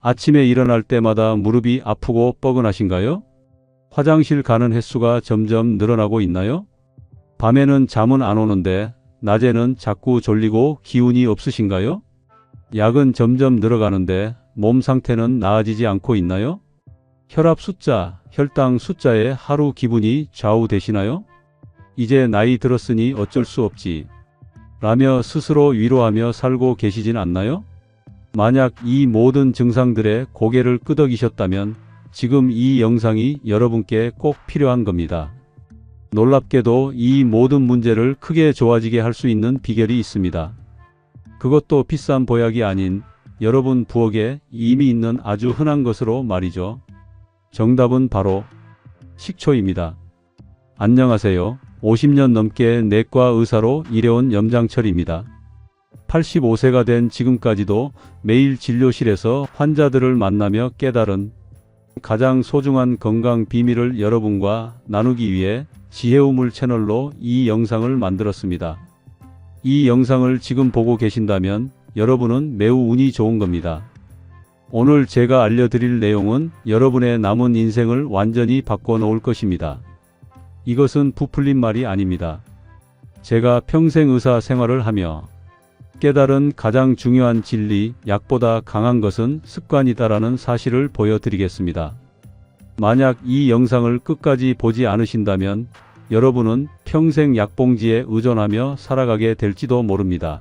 아침에 일어날 때마다 무릎이 아프고 뻐근하신가요? 화장실 가는 횟수가 점점 늘어나고 있나요? 밤에는 잠은 안 오는데 낮에는 자꾸 졸리고 기운이 없으신가요? 약은 점점 늘어가는데 몸 상태는 나아지지 않고 있나요? 혈압 숫자, 혈당 숫자에 하루 기분이 좌우되시나요? 이제 나이 들었으니 어쩔 수 없지 라며 스스로 위로하며 살고 계시진 않나요? 만약 이 모든 증상들에 고개를 끄덕이셨다면 지금 이 영상이 여러분께 꼭 필요한 겁니다. 놀랍게도 이 모든 문제를 크게 좋아지게 할 수 있는 비결이 있습니다. 그것도 비싼 보약이 아닌 여러분 부엌에 이미 있는 아주 흔한 것으로 말이죠. 정답은 바로 식초입니다. 안녕하세요. 50년 넘게 내과 의사로 일해온 염장철입니다. 85세가 된 지금까지도 매일 진료실에서 환자들을 만나며 깨달은 가장 소중한 건강 비밀을 여러분과 나누기 위해 지혜우물 채널로 이 영상을 만들었습니다. 이 영상을 지금 보고 계신다면 여러분은 매우 운이 좋은 겁니다. 오늘 제가 알려드릴 내용은 여러분의 남은 인생을 완전히 바꿔놓을 것입니다. 이것은 부풀린 말이 아닙니다. 제가 평생 의사 생활을 하며 깨달은 가장 중요한 진리, 약보다 강한 것은 습관이다라는 사실을 보여드리겠습니다. 만약 이 영상을 끝까지 보지 않으신다면 여러분은 평생 약봉지에 의존하며 살아가게 될지도 모릅니다.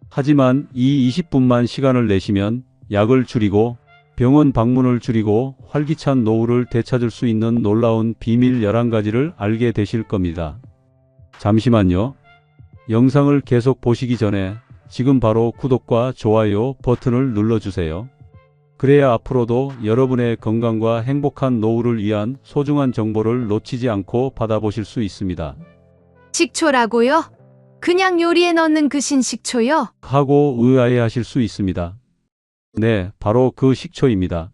하지만 이 20분만 시간을 내시면 약을 줄이고 병원 방문을 줄이고 활기찬 노후를 되찾을 수 있는 놀라운 비밀 11가지를 알게 되실 겁니다. 잠시만요. 영상을 계속 보시기 전에 지금 바로 구독과 좋아요 버튼을 눌러주세요. 그래야 앞으로도 여러분의 건강과 행복한 노후를 위한 소중한 정보를 놓치지 않고 받아보실 수 있습니다. 식초라고요? 그냥 요리에 넣는 그 신식초요? 하고 의아해하실 수 있습니다. 네, 바로 그 식초입니다.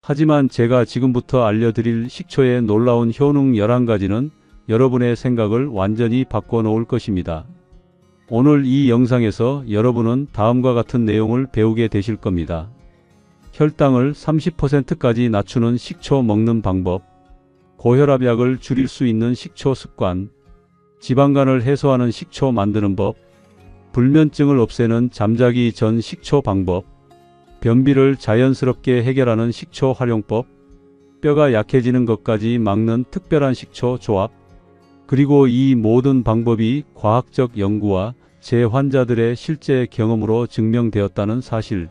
하지만 제가 지금부터 알려드릴 식초의 놀라운 효능 11가지는 여러분의 생각을 완전히 바꿔놓을 것입니다. 오늘 이 영상에서 여러분은 다음과 같은 내용을 배우게 되실 겁니다. 혈당을 30%까지 낮추는 식초 먹는 방법, 고혈압약을 줄일 수 있는 식초 습관, 지방간을 해소하는 식초 만드는 법, 불면증을 없애는 잠자기 전 식초 방법, 변비를 자연스럽게 해결하는 식초 활용법, 뼈가 약해지는 것까지 막는 특별한 식초 조합, 그리고 이 모든 방법이 과학적 연구와 제 환자들의 실제 경험으로 증명되었다는 사실.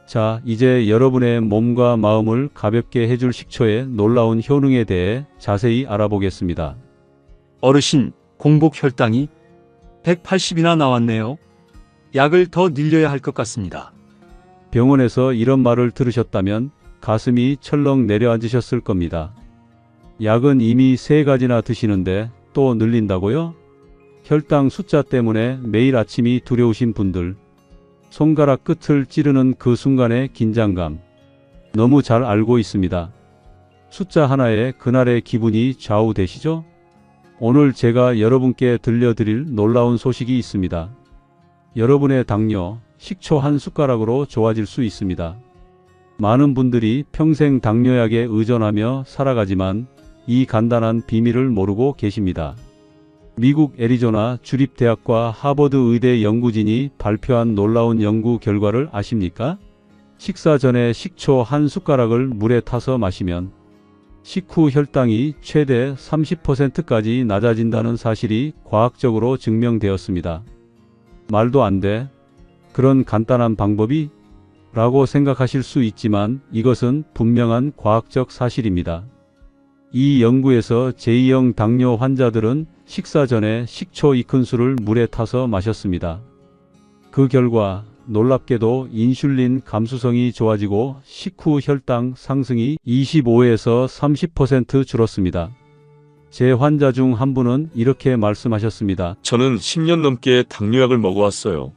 자, 이제 여러분의 몸과 마음을 가볍게 해줄 식초의 놀라운 효능에 대해 자세히 알아보겠습니다. 어르신, 공복 혈당이 180이나 나왔네요. 약을 더 늘려야 할 것 같습니다. 병원에서 이런 말을 들으셨다면 가슴이 철렁 내려앉으셨을 겁니다. 약은 이미 3가지나 드시는데 또 늘린다고요? 혈당 숫자 때문에 매일 아침이 두려우신 분들, 손가락 끝을 찌르는 그 순간의 긴장감, 너무 잘 알고 있습니다. 숫자 하나에 그날의 기분이 좌우되시죠? 오늘 제가 여러분께 들려드릴 놀라운 소식이 있습니다. 여러분의 당뇨, 식초 한 숟가락으로 좋아질 수 있습니다. 많은 분들이 평생 당뇨약에 의존하며 살아가지만 이 간단한 비밀을 모르고 계십니다. 미국 애리조나 주립대학과 하버드 의대 연구진이 발표한 놀라운 연구 결과를 아십니까? 식사 전에 식초 한 숟가락을 물에 타서 마시면 식후 혈당이 최대 30%까지 낮아진다는 사실이 과학적으로 증명되었습니다. 말도 안 돼. 그런 간단한 방법이? 라고 생각하실 수 있지만 이것은 분명한 과학적 사실입니다. 이 연구에서 제2형 당뇨 환자들은 식사 전에 식초 2큰술을 물에 타서 마셨습니다. 그 결과 놀랍게도 인슐린 감수성이 좋아지고 식후 혈당 상승이 25에서 30% 줄었습니다. 제 환자 중 한 분은 이렇게 말씀하셨습니다. 저는 10년 넘게 당뇨약을 먹어왔어요.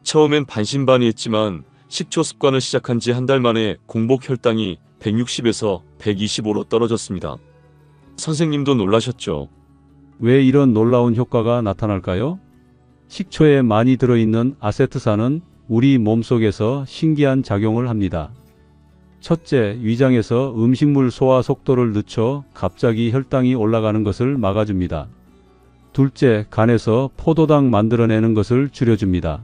처음엔 반신반의했지만 식초 습관을 시작한 지 한 달 만에 공복 혈당이 160에서 125로 떨어졌습니다. 선생님도 놀라셨죠? 왜 이런 놀라운 효과가 나타날까요? 식초에 많이 들어있는 아세트산은 우리 몸속에서 신기한 작용을 합니다. 첫째, 위장에서 음식물 소화 속도를 늦춰 갑자기 혈당이 올라가는 것을 막아줍니다. 둘째, 간에서 포도당 만들어내는 것을 줄여줍니다.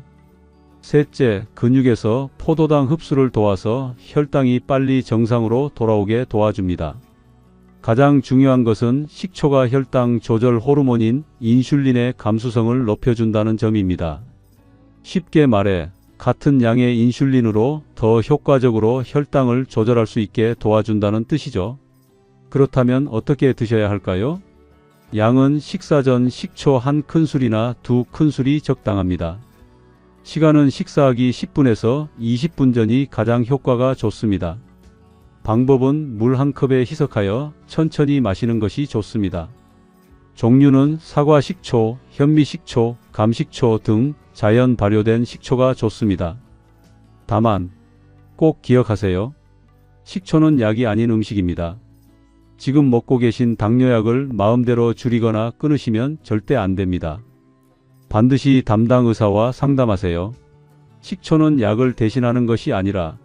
셋째, 근육에서 포도당 흡수를 도와서 혈당이 빨리 정상으로 돌아오게 도와줍니다. 가장 중요한 것은 식초가 혈당 조절 호르몬인 인슐린의 감수성을 높여준다는 점입니다. 쉽게 말해 같은 양의 인슐린으로 더 효과적으로 혈당을 조절할 수 있게 도와준다는 뜻이죠. 그렇다면 어떻게 드셔야 할까요? 양은 식사 전 식초 1큰술이나 2큰술이 적당합니다. 시간은 식사하기 10분에서 20분 전이 가장 효과가 좋습니다. 방법은 물 1컵에 희석하여 천천히 마시는 것이 좋습니다. 종류는 사과 식초, 현미 식초, 감식초 등 자연 발효된 식초가 좋습니다. 다만 꼭 기억하세요. 식초는 약이 아닌 음식입니다. 지금 먹고 계신 당뇨약을 마음대로 줄이거나 끊으시면 절대 안 됩니다. 반드시 담당 의사와 상담하세요. 식초는 약을 대신하는 것이 아니라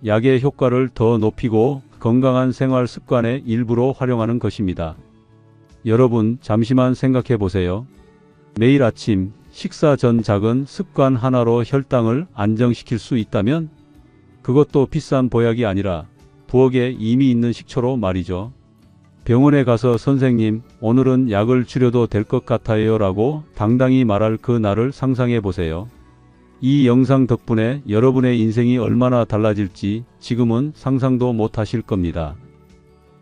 약의 효과를 더 높이고 건강한 생활 습관의 일부로 활용하는 것입니다. 여러분, 잠시만 생각해 보세요. 매일 아침 식사 전 작은 습관 하나로 혈당을 안정시킬 수 있다면 그것도 비싼 보약이 아니라 부엌에 이미 있는 식초로 말이죠. 병원에 가서 선생님, 오늘은 약을 줄여도 될 것 같아요 라고 당당히 말할 그 날을 상상해 보세요. 이 영상 덕분에 여러분의 인생이 얼마나 달라질지 지금은 상상도 못 하실 겁니다.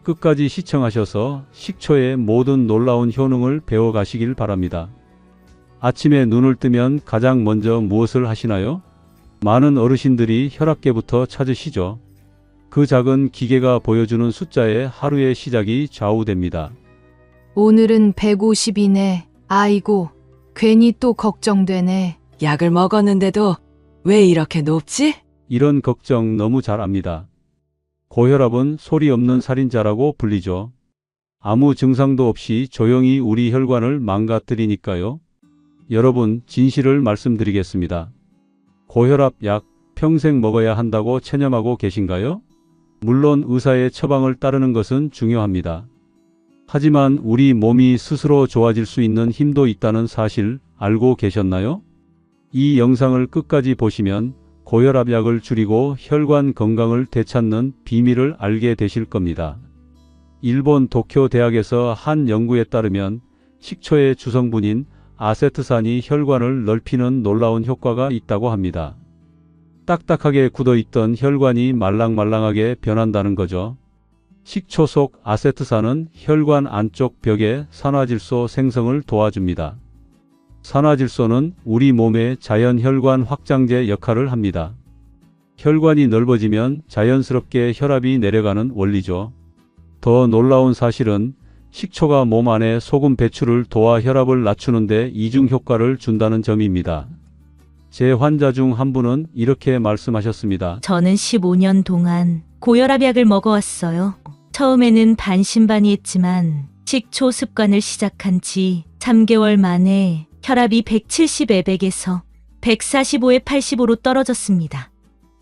끝까지 시청하셔서 식초의 모든 놀라운 효능을 배워가시길 바랍니다. 아침에 눈을 뜨면 가장 먼저 무엇을 하시나요? 많은 어르신들이 혈압계부터 찾으시죠. 그 작은 기계가 보여주는 숫자에 하루의 시작이 좌우됩니다. 오늘은 150이네. 아이고, 괜히 또 걱정되네. 약을 먹었는데도 왜 이렇게 높지? 이런 걱정 너무 잘 압니다. 고혈압은 소리 없는 살인자라고 불리죠. 아무 증상도 없이 조용히 우리 혈관을 망가뜨리니까요. 여러분, 진실을 말씀드리겠습니다. 고혈압 약 평생 먹어야 한다고 체념하고 계신가요? 물론 의사의 처방을 따르는 것은 중요합니다. 하지만 우리 몸이 스스로 좋아질 수 있는 힘도 있다는 사실 알고 계셨나요? 이 영상을 끝까지 보시면 고혈압 약을 줄이고 혈관 건강을 되찾는 비밀을 알게 되실 겁니다. 일본 도쿄 대학에서 한 연구에 따르면 식초의 주성분인 아세트산이 혈관을 넓히는 놀라운 효과가 있다고 합니다. 딱딱하게 굳어있던 혈관이 말랑말랑하게 변한다는 거죠. 식초 속 아세트산은 혈관 안쪽 벽의 산화질소 생성을 도와줍니다. 산화질소는 우리 몸의 자연 혈관 확장제 역할을 합니다. 혈관이 넓어지면 자연스럽게 혈압이 내려가는 원리죠. 더 놀라운 사실은 식초가 몸 안에 소금 배출을 도와 혈압을 낮추는 데 이중 효과를 준다는 점입니다. 제 환자 중 한 분은 이렇게 말씀하셨습니다. 저는 15년 동안 고혈압 약을 먹어왔어요. 처음에는 반신반의했지만 식초 습관을 시작한 지 3개월 만에 혈압이 170에백에서 145에 85로 떨어졌습니다.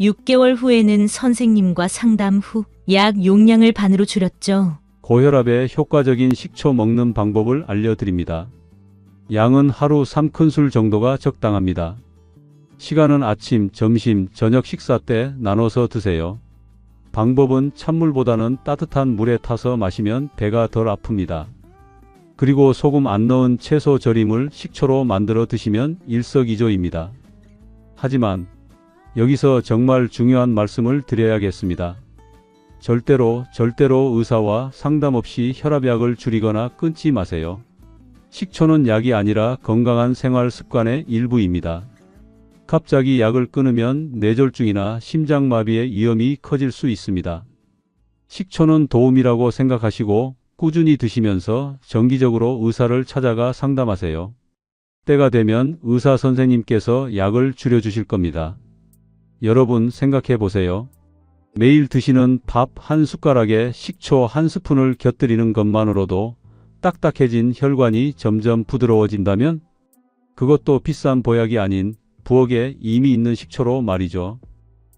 6개월 후에는 선생님과 상담 후 약 용량을 반으로 줄였죠. 고혈압에 효과적인 식초 먹는 방법을 알려드립니다. 양은 하루 3큰술 정도가 적당합니다. 시간은 아침, 점심, 저녁 식사 때 나눠서 드세요. 방법은 찬물보다는 따뜻한 물에 타서 마시면 배가 덜 아픕니다. 그리고 소금 안 넣은 채소 절임을 식초로 만들어 드시면 일석이조입니다. 하지만 여기서 정말 중요한 말씀을 드려야겠습니다. 절대로 의사와 상담 없이 혈압약을 줄이거나 끊지 마세요. 식초는 약이 아니라 건강한 생활 습관의 일부입니다. 갑자기 약을 끊으면 뇌졸중이나 심장마비의 위험이 커질 수 있습니다. 식초는 도움이라고 생각하시고 꾸준히 드시면서 정기적으로 의사를 찾아가 상담하세요. 때가 되면 의사 선생님께서 약을 줄여주실 겁니다. 여러분 생각해 보세요. 매일 드시는 밥 한 숟가락에 식초 한 스푼을 곁들이는 것만으로도 딱딱해진 혈관이 점점 부드러워진다면 그것도 비싼 보약이 아닌 부엌에 이미 있는 식초로 말이죠.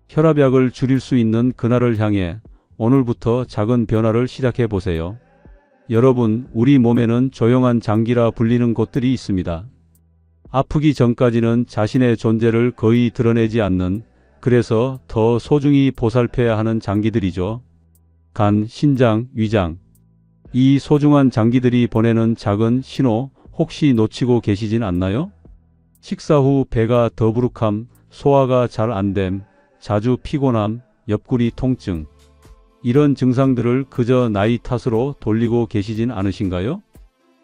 혈압약을 줄일 수 있는 그날을 향해 오늘부터 작은 변화를 시작해 보세요. 여러분, 우리 몸에는 조용한 장기라 불리는 곳들이 있습니다. 아프기 전까지는 자신의 존재를 거의 드러내지 않는, 그래서 더 소중히 보살펴야 하는 장기들이죠. 간, 신장, 위장. 이 소중한 장기들이 보내는 작은 신호 혹시 놓치고 계시진 않나요? 식사 후 배가 더부룩함, 소화가 잘 안됨, 자주 피곤함, 옆구리 통증. 이런 증상들을 그저 나이 탓으로 돌리고 계시진 않으신가요?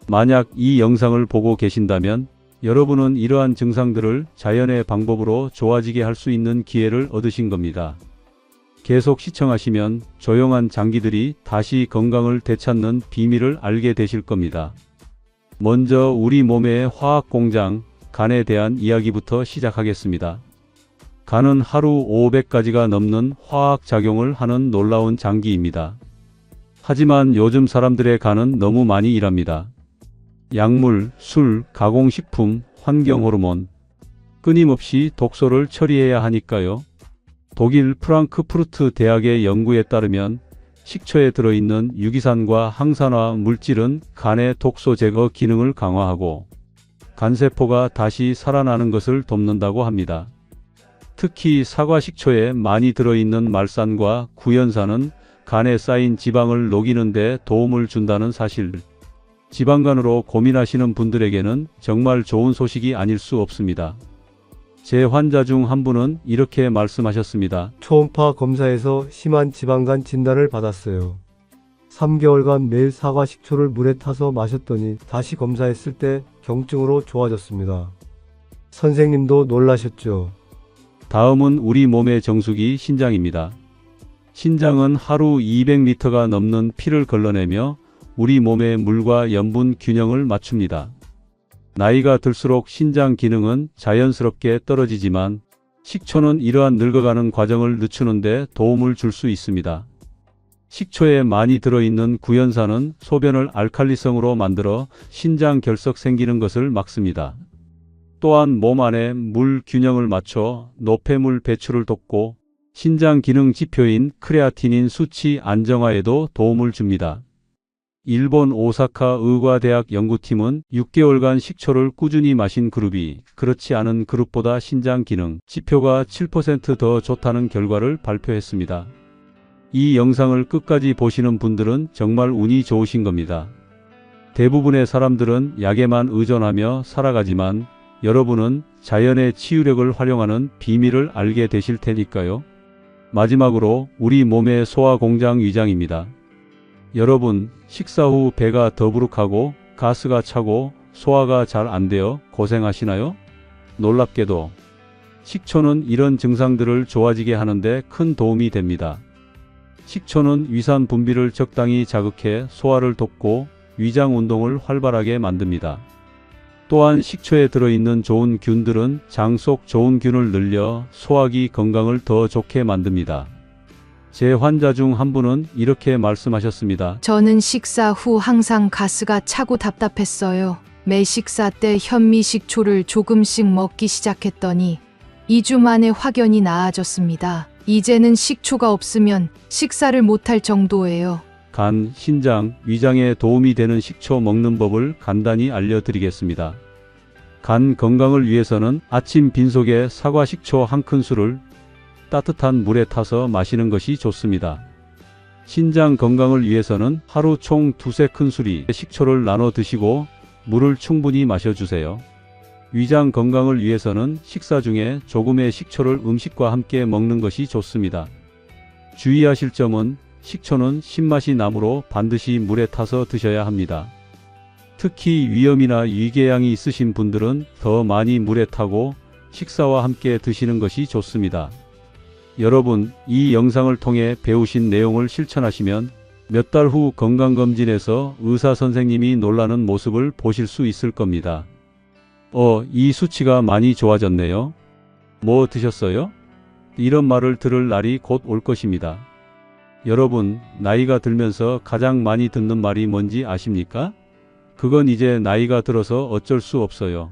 만약 이 영상을 보고 계신다면 여러분은 이러한 증상들을 자연의 방법으로 좋아지게 할 수 있는 기회를 얻으신 겁니다. 계속 시청하시면 조용한 장기들이 다시 건강을 되찾는 비밀을 알게 되실 겁니다. 먼저 우리 몸의 화학 공장, 간에 대한 이야기부터 시작하겠습니다. 간은 하루 500가지가 넘는 화학 작용을 하는 놀라운 장기입니다. 하지만 요즘 사람들의 간은 너무 많이 일합니다. 약물, 술, 가공식품, 환경호르몬, 끊임없이 독소를 처리해야 하니까요. 독일 프랑크푸르트 대학의 연구에 따르면 식초에 들어있는 유기산과 항산화 물질은 간의 독소 제거 기능을 강화하고 간세포가 다시 살아나는 것을 돕는다고 합니다. 특히 사과 식초에 많이 들어있는 말산과 구연산은 간에 쌓인 지방을 녹이는 데 도움을 준다는 사실. 지방간으로 고민하시는 분들에게는 정말 좋은 소식이 아닐 수 없습니다. 제 환자 중 한 분은 이렇게 말씀하셨습니다. 초음파 검사에서 심한 지방간 진단을 받았어요. 3개월간 매일 사과 식초를 물에 타서 마셨더니 다시 검사했을 때 경증으로 좋아졌습니다. 선생님도 놀라셨죠? 다음은 우리 몸의 정수기 신장입니다. 신장은 하루 200리터가 넘는 피를 걸러내며 우리 몸의 물과 염분 균형을 맞춥니다. 나이가 들수록 신장 기능은 자연스럽게 떨어지지만 식초는 이러한 늙어가는 과정을 늦추는 데 도움을 줄 수 있습니다. 식초에 많이 들어있는 구연산은 소변을 알칼리성으로 만들어 신장 결석 생기는 것을 막습니다. 또한 몸 안에 물 균형을 맞춰 노폐물 배출을 돕고 신장 기능 지표인 크레아티닌 수치 안정화에도 도움을 줍니다. 일본 오사카 의과대학 연구팀은 6개월간 식초를 꾸준히 마신 그룹이 그렇지 않은 그룹보다 신장 기능 지표가 7% 더 좋다는 결과를 발표했습니다. 이 영상을 끝까지 보시는 분들은 정말 운이 좋으신 겁니다. 대부분의 사람들은 약에만 의존하며 살아가지만 여러분은 자연의 치유력을 활용하는 비밀을 알게 되실 테니까요. 마지막으로 우리 몸의 소화 공장 위장입니다. 여러분, 식사 후 배가 더부룩하고 가스가 차고 소화가 잘 안 되어 고생하시나요? 놀랍게도 식초는 이런 증상들을 좋아지게 하는데 큰 도움이 됩니다. 식초는 위산 분비를 적당히 자극해 소화를 돕고 위장 운동을 활발하게 만듭니다. 또한 식초에 들어있는 좋은 균들은 장 속 좋은 균을 늘려 소화기 건강을 더 좋게 만듭니다. 제 환자 중 한 분은 이렇게 말씀하셨습니다. 저는 식사 후 항상 가스가 차고 답답했어요. 매 식사 때 현미식초를 조금씩 먹기 시작했더니 2주 만에 확연히 나아졌습니다. 이제는 식초가 없으면 식사를 못할 정도예요. 간, 신장, 위장에 도움이 되는 식초 먹는 법을 간단히 알려드리겠습니다. 간 건강을 위해서는 아침 빈속에 사과 식초 한 큰술을 따뜻한 물에 타서 마시는 것이 좋습니다. 신장 건강을 위해서는 하루 총 2-3큰술이 식초를 나눠 드시고 물을 충분히 마셔주세요. 위장 건강을 위해서는 식사 중에 조금의 식초를 음식과 함께 먹는 것이 좋습니다. 주의하실 점은 식초는 신맛이 나므로 반드시 물에 타서 드셔야 합니다. 특히 위염이나 위궤양이 있으신 분들은 더 많이 물에 타고 식사와 함께 드시는 것이 좋습니다. 여러분, 이 영상을 통해 배우신 내용을 실천하시면 몇 달 후 건강검진에서 의사 선생님이 놀라는 모습을 보실 수 있을 겁니다. 이 수치가 많이 좋아졌네요. 뭐 드셨어요? 이런 말을 들을 날이 곧 올 것입니다. 여러분, 나이가 들면서 가장 많이 듣는 말이 뭔지 아십니까? 그건 이제 나이가 들어서 어쩔 수 없어요.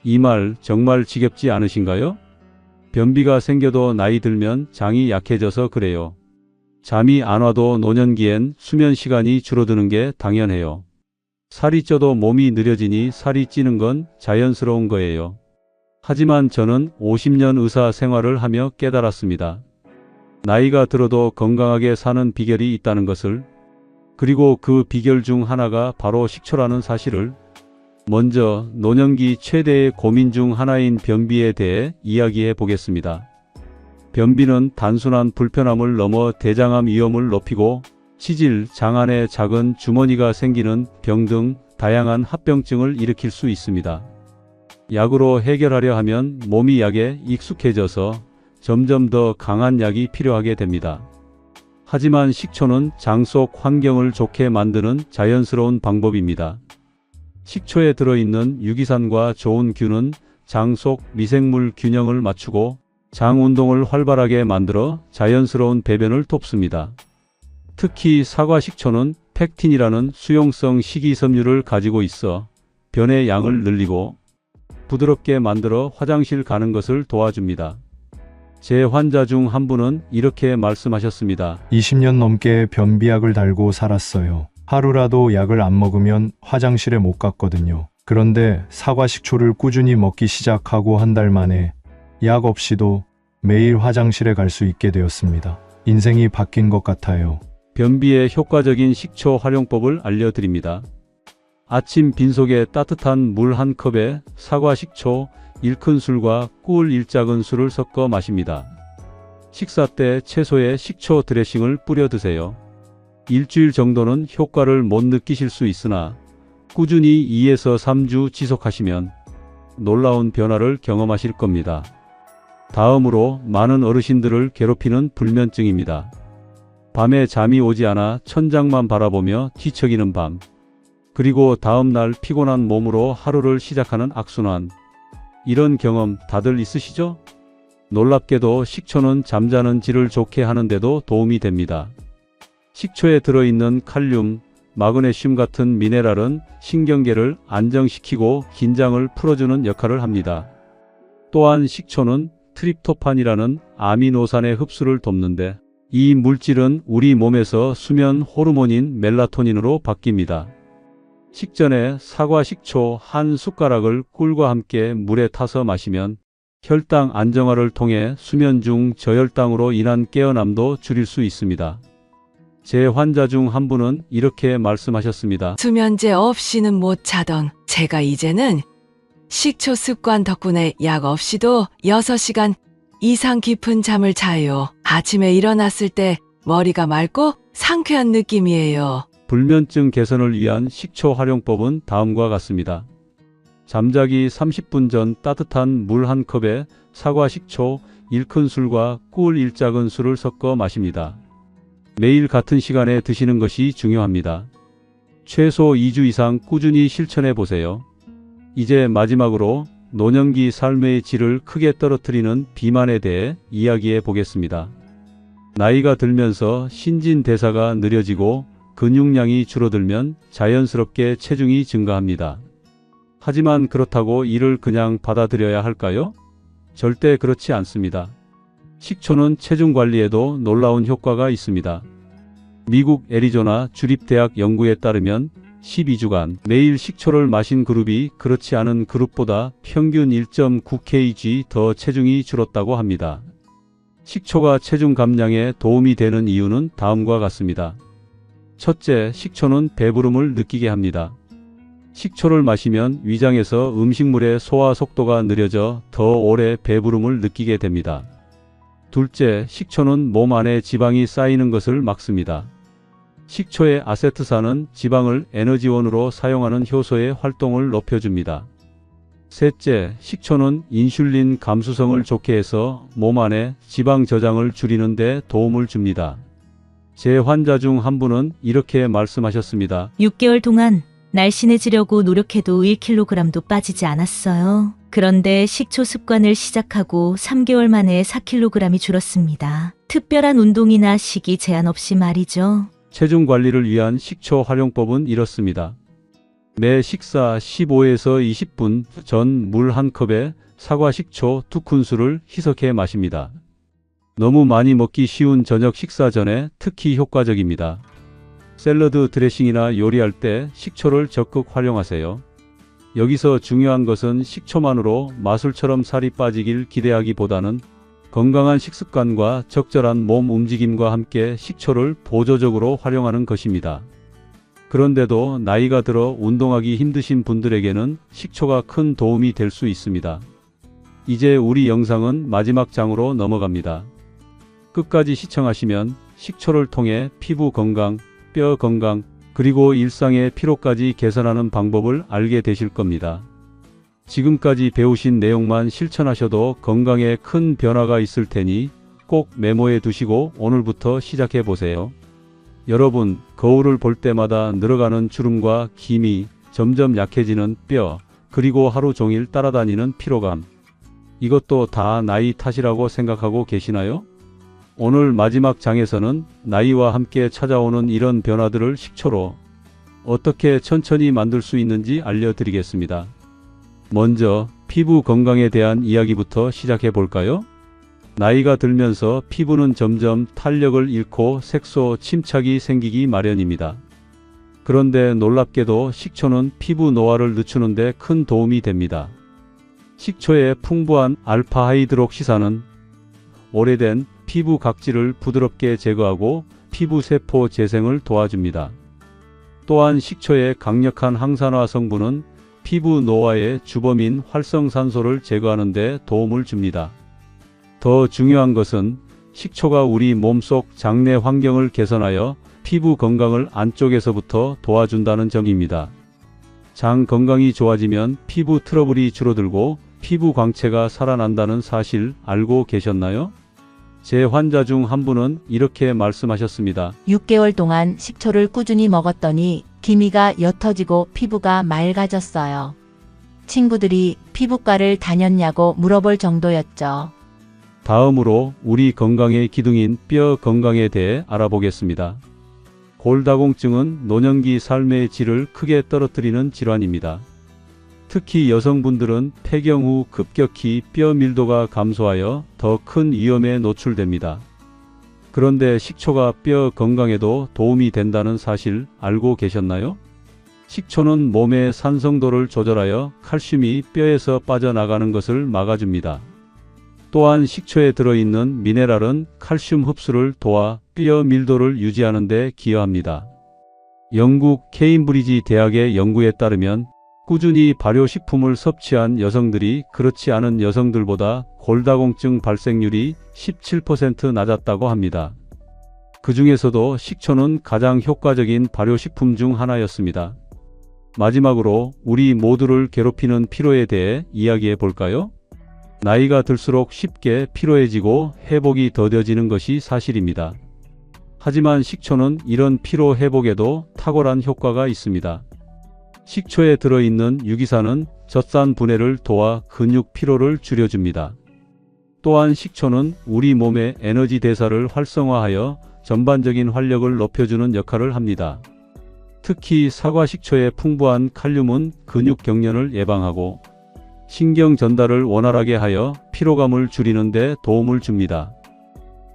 이 말 정말 지겹지 않으신가요? 변비가 생겨도 나이 들면 장이 약해져서 그래요. 잠이 안 와도 노년기엔 수면 시간이 줄어드는 게 당연해요. 살이 쪄도 몸이 느려지니 살이 찌는 건 자연스러운 거예요. 하지만 저는 50년 의사 생활을 하며 깨달았습니다. 나이가 들어도 건강하게 사는 비결이 있다는 것을, 그리고 그 비결 중 하나가 바로 식초라는 사실을. 먼저 노년기 최대의 고민 중 하나인 변비에 대해 이야기해 보겠습니다. 변비는 단순한 불편함을 넘어 대장암 위험을 높이고 치질, 장 안에 작은 주머니가 생기는 병 등 다양한 합병증을 일으킬 수 있습니다. 약으로 해결하려 하면 몸이 약에 익숙해져서 점점 더 강한 약이 필요하게 됩니다. 하지만 식초는 장 속 환경을 좋게 만드는 자연스러운 방법입니다. 식초에 들어있는 유기산과 좋은 균은 장 속 미생물 균형을 맞추고 장 운동을 활발하게 만들어 자연스러운 배변을 돕습니다. 특히 사과 식초는 팩틴이라는 수용성 식이섬유를 가지고 있어 변의 양을 늘리고 부드럽게 만들어 화장실 가는 것을 도와줍니다. 제 환자 중 한 분은 이렇게 말씀하셨습니다. 20년 넘게 변비약을 달고 살았어요. 하루라도 약을 안 먹으면 화장실에 못 갔거든요. 그런데 사과 식초를 꾸준히 먹기 시작하고 한 달 만에 약 없이도 매일 화장실에 갈 수 있게 되었습니다. 인생이 바뀐 것 같아요. 변비에 효과적인 식초 활용법을 알려드립니다. 아침 빈속에 따뜻한 물 한 컵에 사과 식초 1큰술과 꿀 1작은술을 섞어 마십니다. 식사 때 채소에 식초 드레싱을 뿌려 드세요. 일주일 정도는 효과를 못 느끼실 수 있으나 꾸준히 2에서 3주 지속하시면 놀라운 변화를 경험하실 겁니다. 다음으로 많은 어르신들을 괴롭히는 불면증입니다. 밤에 잠이 오지 않아 천장만 바라보며 뒤척이는 밤, 그리고 다음날 피곤한 몸으로 하루를 시작하는 악순환. 이런 경험 다들 있으시죠? 놀랍게도 식초는 잠자는 질을 좋게 하는데도 도움이 됩니다. 식초에 들어있는 칼륨, 마그네슘 같은 미네랄은 신경계를 안정시키고 긴장을 풀어주는 역할을 합니다. 또한 식초는 트립토판이라는 아미노산의 흡수를 돕는데 이 물질은 우리 몸에서 수면 호르몬인 멜라토닌으로 바뀝니다. 식전에 사과 식초 한 숟가락을 꿀과 함께 물에 타서 마시면 혈당 안정화를 통해 수면 중 저혈당으로 인한 깨어남도 줄일 수 있습니다. 제 환자 중 한 분은 이렇게 말씀하셨습니다. 수면제 없이는 못 자던 제가 이제는 식초 습관 덕분에 약 없이도 6시간 이상 깊은 잠을 자요. 아침에 일어났을 때 머리가 맑고 상쾌한 느낌이에요. 불면증 개선을 위한 식초 활용법은 다음과 같습니다. 잠자기 30분 전 따뜻한 물 한 컵에 사과 식초 1큰술과 꿀 1작은술을 섞어 마십니다. 매일 같은 시간에 드시는 것이 중요합니다. 최소 2주 이상 꾸준히 실천해 보세요. 이제 마지막으로 노년기 삶의 질을 크게 떨어뜨리는 비만에 대해 이야기해 보겠습니다. 나이가 들면서 신진대사가 느려지고 근육량이 줄어들면 자연스럽게 체중이 증가합니다. 하지만 그렇다고 이를 그냥 받아들여야 할까요? 절대 그렇지 않습니다. 식초는 체중 관리에도 놀라운 효과가 있습니다. 미국 애리조나 주립대학 연구에 따르면 12주간 매일 식초를 마신 그룹이 그렇지 않은 그룹보다 평균 1.9kg 더 체중이 줄었다고 합니다. 식초가 체중 감량에 도움이 되는 이유는 다음과 같습니다. 첫째, 식초는 배부름을 느끼게 합니다. 식초를 마시면 위장에서 음식물의 소화 속도가 느려져 더 오래 배부름을 느끼게 됩니다. 둘째, 식초는 몸 안에 지방이 쌓이는 것을 막습니다. 식초의 아세트산은 지방을 에너지원으로 사용하는 효소의 활동을 높여줍니다. 셋째, 식초는 인슐린 감수성을 좋게 해서 몸 안에 지방 저장을 줄이는 데 도움을 줍니다. 제 환자 중 한 분은 이렇게 말씀하셨습니다. 6개월 동안 날씬해지려고 노력해도 1kg도 빠지지 않았어요. 그런데 식초 습관을 시작하고 3개월 만에 4kg이 줄었습니다. 특별한 운동이나 식이 제한 없이 말이죠. 체중 관리를 위한 식초 활용법은 이렇습니다. 매 식사 15에서 20분 전 물 한 컵에 사과 식초 2큰술을 희석해 마십니다. 너무 많이 먹기 쉬운 저녁 식사 전에 특히 효과적입니다. 샐러드 드레싱이나 요리할 때 식초를 적극 활용하세요. 여기서 중요한 것은 식초만으로 마술처럼 살이 빠지길 기대하기보다는 건강한 식습관과 적절한 몸 움직임과 함께 식초를 보조적으로 활용하는 것입니다. 그런데도 나이가 들어 운동하기 힘드신 분들에게는 식초가 큰 도움이 될 수 있습니다. 이제 우리 영상은 마지막 장으로 넘어갑니다. 끝까지 시청하시면 식초를 통해 피부 건강, 뼈 건강, 그리고 일상의 피로까지 개선하는 방법을 알게 되실 겁니다. 지금까지 배우신 내용만 실천하셔도 건강에 큰 변화가 있을 테니 꼭 메모해 두시고 오늘부터 시작해 보세요. 여러분, 거울을 볼 때마다 늘어가는 주름과 기미, 점점 약해지는 뼈, 그리고 하루 종일 따라다니는 피로감. 이것도 다 나이 탓이라고 생각하고 계시나요? 오늘 마지막 장에서는 나이와 함께 찾아오는 이런 변화들을 식초로 어떻게 천천히 만들 수 있는지 알려드리겠습니다. 먼저 피부 건강에 대한 이야기부터 시작해 볼까요? 나이가 들면서 피부는 점점 탄력을 잃고 색소, 침착이 생기기 마련입니다. 그런데 놀랍게도 식초는 피부 노화를 늦추는 데 큰 도움이 됩니다. 식초의 풍부한 알파하이드록시산은 오래된 피부 각질을 부드럽게 제거하고 피부 세포 재생을 도와줍니다. 또한 식초의 강력한 항산화 성분은 피부 노화의 주범인 활성산소를 제거하는 데 도움을 줍니다. 더 중요한 것은 식초가 우리 몸속 장내 환경을 개선하여 피부 건강을 안쪽에서부터 도와준다는 점입니다. 장 건강이 좋아지면 피부 트러블이 줄어들고 피부 광채가 살아난다는 사실 알고 계셨나요? 제 환자 중 한 분은 이렇게 말씀하셨습니다. 6개월 동안 식초를 꾸준히 먹었더니 기미가 옅어지고 피부가 맑아졌어요. 친구들이 피부과를 다녔냐고 물어볼 정도였죠. 다음으로 우리 건강의 기둥인 뼈 건강에 대해 알아보겠습니다. 골다공증은 노년기 삶의 질을 크게 떨어뜨리는 질환입니다. 특히 여성분들은 폐경 후 급격히 뼈 밀도가 감소하여 더 큰 위험에 노출됩니다. 그런데 식초가 뼈 건강에도 도움이 된다는 사실 알고 계셨나요? 식초는 몸의 산성도를 조절하여 칼슘이 뼈에서 빠져나가는 것을 막아줍니다. 또한 식초에 들어있는 미네랄은 칼슘 흡수를 도와 뼈 밀도를 유지하는 데 기여합니다. 영국 케임브리지 대학의 연구에 따르면 꾸준히 발효식품을 섭취한 여성들이 그렇지 않은 여성들보다 골다공증 발생률이 17% 낮았다고 합니다. 그 중에서도 식초는 가장 효과적인 발효식품 중 하나였습니다. 마지막으로 우리 모두를 괴롭히는 피로에 대해 이야기해 볼까요? 나이가 들수록 쉽게 피로해지고 회복이 더뎌지는 것이 사실입니다. 하지만 식초는 이런 피로 회복에도 탁월한 효과가 있습니다. 식초에 들어있는 유기산은 젖산 분해를 도와 근육 피로를 줄여줍니다. 또한 식초는 우리 몸의 에너지 대사를 활성화하여 전반적인 활력을 높여주는 역할을 합니다. 특히 사과 식초의 풍부한 칼륨은 근육 경련을 예방하고 신경 전달을 원활하게 하여 피로감을 줄이는 데 도움을 줍니다.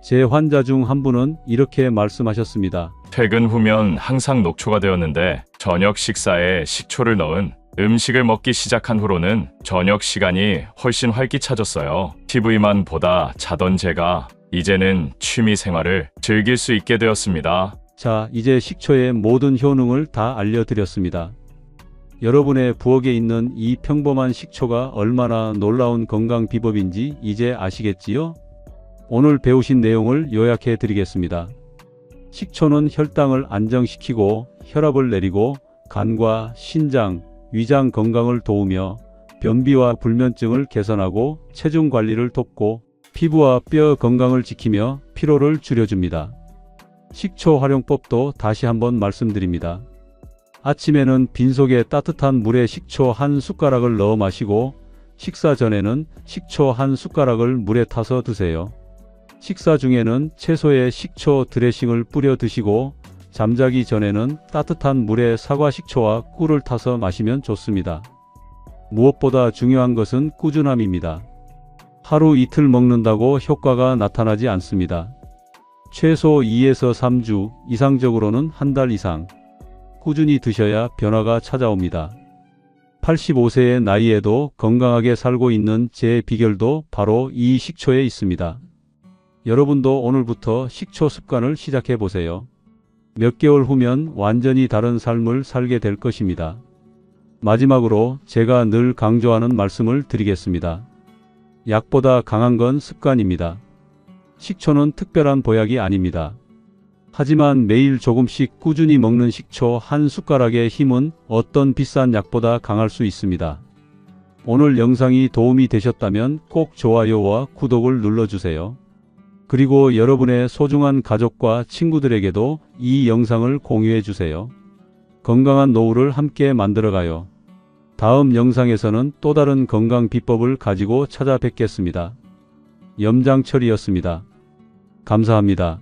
제 환자 중 한 분은 이렇게 말씀하셨습니다. 퇴근 후면 항상 녹초가 되었는데 저녁 식사에 식초를 넣은 음식을 먹기 시작한 후로는 저녁 시간이 훨씬 활기차졌어요. TV만 보다 자던 제가 이제는 취미 생활을 즐길 수 있게 되었습니다. 자, 이제 식초의 모든 효능을 다 알려드렸습니다. 여러분의 부엌에 있는 이 평범한 식초가 얼마나 놀라운 건강 비법인지 이제 아시겠지요? 오늘 배우신 내용을 요약해 드리겠습니다. 식초는 혈당을 안정시키고 혈압을 내리고 간과 신장, 위장 건강을 도우며 변비와 불면증을 개선하고 체중 관리를 돕고 피부와 뼈 건강을 지키며 피로를 줄여줍니다. 식초 활용법도 다시 한번 말씀드립니다. 아침에는 빈속에 따뜻한 물에 식초 한 숟가락을 넣어 마시고 식사 전에는 식초 한 숟가락을 물에 타서 드세요. 식사 중에는 채소에 식초 드레싱을 뿌려 드시고 잠자기 전에는 따뜻한 물에 사과 식초와 꿀을 타서 마시면 좋습니다. 무엇보다 중요한 것은 꾸준함입니다. 하루 이틀 먹는다고 효과가 나타나지 않습니다. 최소 2에서 3주, 이상적으로는 한 달 이상 꾸준히 드셔야 변화가 찾아옵니다. 85세의 나이에도 건강하게 살고 있는 제 비결도 바로 이 식초에 있습니다. 여러분도 오늘부터 식초 습관을 시작해 보세요. 몇 개월 후면 완전히 다른 삶을 살게 될 것입니다. 마지막으로 제가 늘 강조하는 말씀을 드리겠습니다. 약보다 강한 건 습관입니다. 식초는 특별한 보약이 아닙니다. 하지만 매일 조금씩 꾸준히 먹는 식초 한 숟가락의 힘은 어떤 비싼 약보다 강할 수 있습니다. 오늘 영상이 도움이 되셨다면 꼭 좋아요와 구독을 눌러주세요. 그리고 여러분의 소중한 가족과 친구들에게도 이 영상을 공유해 주세요. 건강한 노후를 함께 만들어가요. 다음 영상에서는 또 다른 건강 비법을 가지고 찾아뵙겠습니다. 염장철이었습니다. 감사합니다.